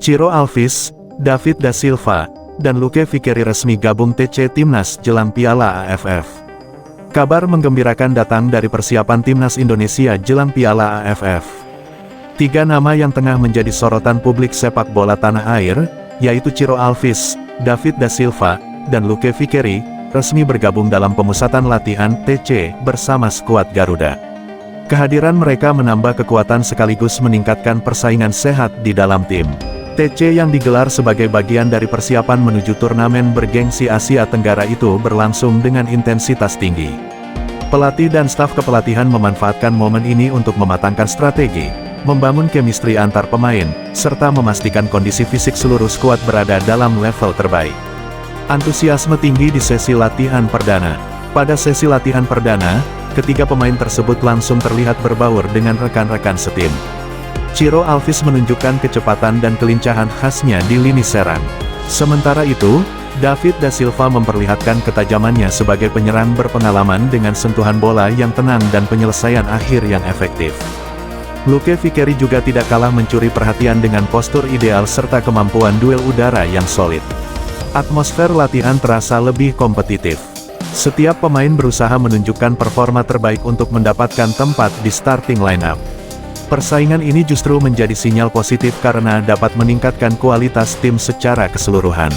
Ciro Alves, David da Silva, dan Luke Vickeri resmi gabung TC Timnas jelang Piala AFF. Kabar menggembirakan datang dari persiapan Timnas Indonesia jelang Piala AFF. 3 nama yang tengah menjadi sorotan publik sepak bola tanah air, yaitu Ciro Alves, David da Silva, dan Luke Vickeri, resmi bergabung dalam pemusatan latihan TC bersama skuad Garuda. Kehadiran mereka menambah kekuatan sekaligus meningkatkan persaingan sehat di dalam tim. TC yang digelar sebagai bagian dari persiapan menuju turnamen bergengsi Asia Tenggara itu berlangsung dengan intensitas tinggi. Pelatih dan staf kepelatihan memanfaatkan momen ini untuk mematangkan strategi, membangun chemistry antar pemain, serta memastikan kondisi fisik seluruh skuad berada dalam level terbaik. Antusiasme tinggi di sesi latihan perdana. Pada sesi latihan perdana, ketiga pemain tersebut langsung terlihat berbaur dengan rekan-rekan setim. Ciro Alves menunjukkan kecepatan dan kelincahan khasnya di lini serang. Sementara itu, David da Silva memperlihatkan ketajamannya sebagai penyerang berpengalaman dengan sentuhan bola yang tenang dan penyelesaian akhir yang efektif. Luke Vickeri juga tidak kalah mencuri perhatian dengan postur ideal serta kemampuan duel udara yang solid. Atmosfer latihan terasa lebih kompetitif. Setiap pemain berusaha menunjukkan performa terbaik untuk mendapatkan tempat di starting lineup. Persaingan ini justru menjadi sinyal positif karena dapat meningkatkan kualitas tim secara keseluruhan.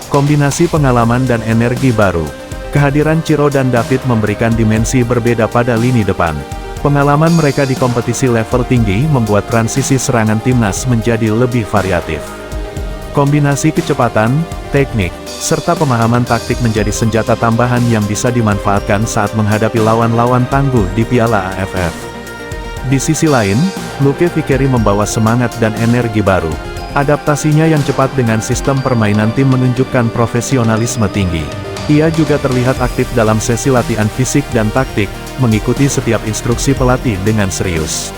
Kombinasi pengalaman dan energi baru. Kehadiran Ciro dan David memberikan dimensi berbeda pada lini depan. Pengalaman mereka di kompetisi level tinggi membuat transisi serangan timnas menjadi lebih variatif. Kombinasi kecepatan, teknik, serta pemahaman taktik menjadi senjata tambahan yang bisa dimanfaatkan saat menghadapi lawan-lawan tangguh di Piala AFF. Di sisi lain, Luke Vickeri membawa semangat dan energi baru. Adaptasinya yang cepat dengan sistem permainan tim menunjukkan profesionalisme tinggi. Ia juga terlihat aktif dalam sesi latihan fisik dan taktik, mengikuti setiap instruksi pelatih dengan serius.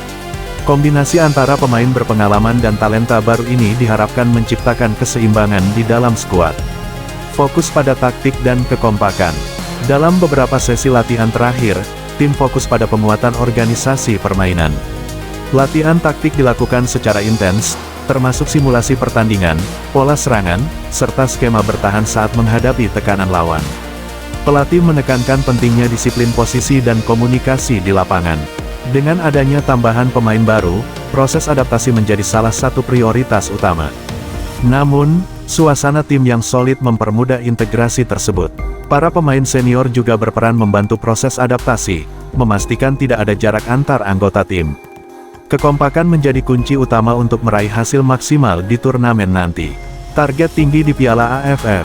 Kombinasi antara pemain berpengalaman dan talenta baru ini diharapkan menciptakan keseimbangan di dalam skuad. Fokus pada taktik dan kekompakan. Dalam beberapa sesi latihan terakhir, tim fokus pada penguatan organisasi permainan. Latihan taktik dilakukan secara intens, termasuk simulasi pertandingan, pola serangan, serta skema bertahan saat menghadapi tekanan lawan. Pelatih menekankan pentingnya disiplin posisi dan komunikasi di lapangan. Dengan adanya tambahan pemain baru, proses adaptasi menjadi salah satu prioritas utama. Namun, suasana tim yang solid mempermudah integrasi tersebut. Para pemain senior juga berperan membantu proses adaptasi, memastikan tidak ada jarak antar anggota tim. Kekompakan menjadi kunci utama untuk meraih hasil maksimal di turnamen nanti. Target tinggi di Piala AFF.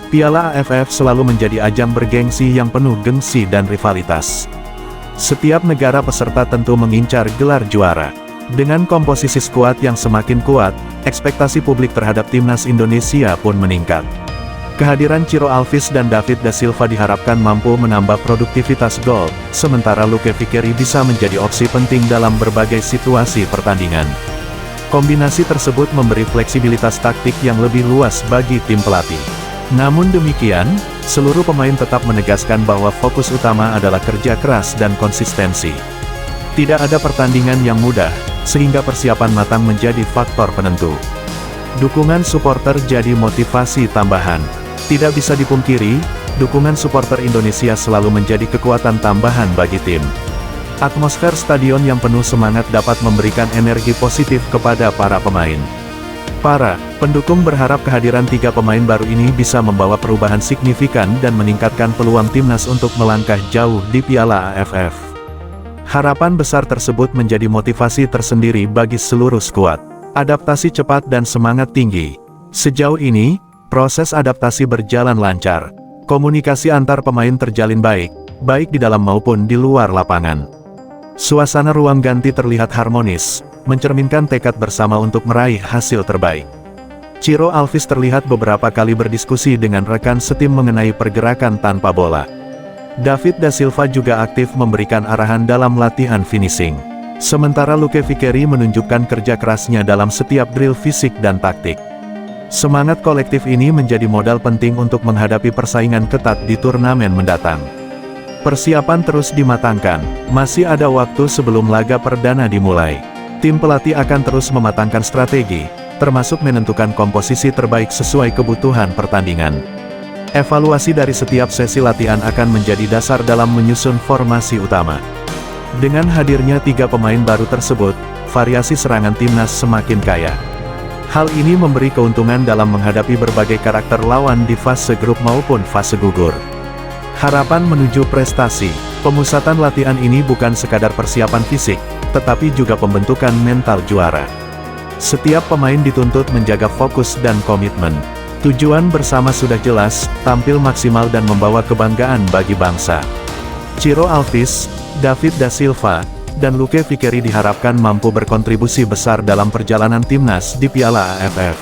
Piala AFF selalu menjadi ajang bergengsi yang penuh gengsi dan rivalitas. Setiap negara peserta tentu mengincar gelar juara. Dengan komposisi skuad yang semakin kuat, ekspektasi publik terhadap Timnas Indonesia pun meningkat. Kehadiran Ciro Alves dan David da Silva diharapkan mampu menambah produktivitas gol, sementara Luke Vickeri bisa menjadi opsi penting dalam berbagai situasi pertandingan. Kombinasi tersebut memberi fleksibilitas taktik yang lebih luas bagi tim pelatih. Namun demikian, seluruh pemain tetap menegaskan bahwa fokus utama adalah kerja keras dan konsistensi. Tidak ada pertandingan yang mudah, sehingga persiapan matang menjadi faktor penentu. Dukungan supporter jadi motivasi tambahan. Tidak bisa dipungkiri, dukungan supporter Indonesia selalu menjadi kekuatan tambahan bagi tim. Atmosfer stadion yang penuh semangat dapat memberikan energi positif kepada para pemain. Para pendukung berharap kehadiran 3 pemain baru ini bisa membawa perubahan signifikan dan meningkatkan peluang timnas untuk melangkah jauh di Piala AFF. Harapan besar tersebut menjadi motivasi tersendiri bagi seluruh skuad. Adaptasi cepat dan semangat tinggi. Sejauh ini, proses adaptasi berjalan lancar. Komunikasi antar pemain terjalin baik, baik di dalam maupun di luar lapangan. Suasana ruang ganti terlihat harmonis, mencerminkan tekad bersama untuk meraih hasil terbaik. Ciro Alves terlihat beberapa kali berdiskusi dengan rekan setim mengenai pergerakan tanpa bola. David da Silva juga aktif memberikan arahan dalam latihan finishing. Sementara Luke Vickeri menunjukkan kerja kerasnya dalam setiap drill fisik dan taktik. Semangat kolektif ini menjadi modal penting untuk menghadapi persaingan ketat di turnamen mendatang. Persiapan terus dimatangkan, masih ada waktu sebelum laga perdana dimulai. Tim pelatih akan terus mematangkan strategi, termasuk menentukan komposisi terbaik sesuai kebutuhan pertandingan. Evaluasi dari setiap sesi latihan akan menjadi dasar dalam menyusun formasi utama. Dengan hadirnya 3 pemain baru tersebut, variasi serangan timnas semakin kaya. Hal ini memberi keuntungan dalam menghadapi berbagai karakter lawan di fase grup maupun fase gugur. Harapan menuju prestasi. Pemusatan latihan ini bukan sekadar persiapan fisik, tetapi juga pembentukan mental juara. Setiap pemain dituntut menjaga fokus dan komitmen. Tujuan bersama sudah jelas, tampil maksimal dan membawa kebanggaan bagi bangsa. Ciro Alves, David da Silva, dan Luke Vickeri diharapkan mampu berkontribusi besar dalam perjalanan timnas di Piala AFF.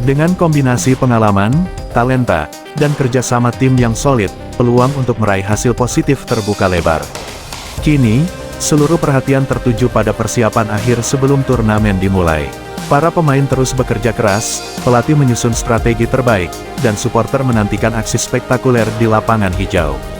Dengan kombinasi pengalaman, talenta, dan kerjasama tim yang solid, peluang untuk meraih hasil positif terbuka lebar. Kini, seluruh perhatian tertuju pada persiapan akhir sebelum turnamen dimulai. Para pemain terus bekerja keras, pelatih menyusun strategi terbaik, dan supporter menantikan aksi spektakuler di lapangan hijau.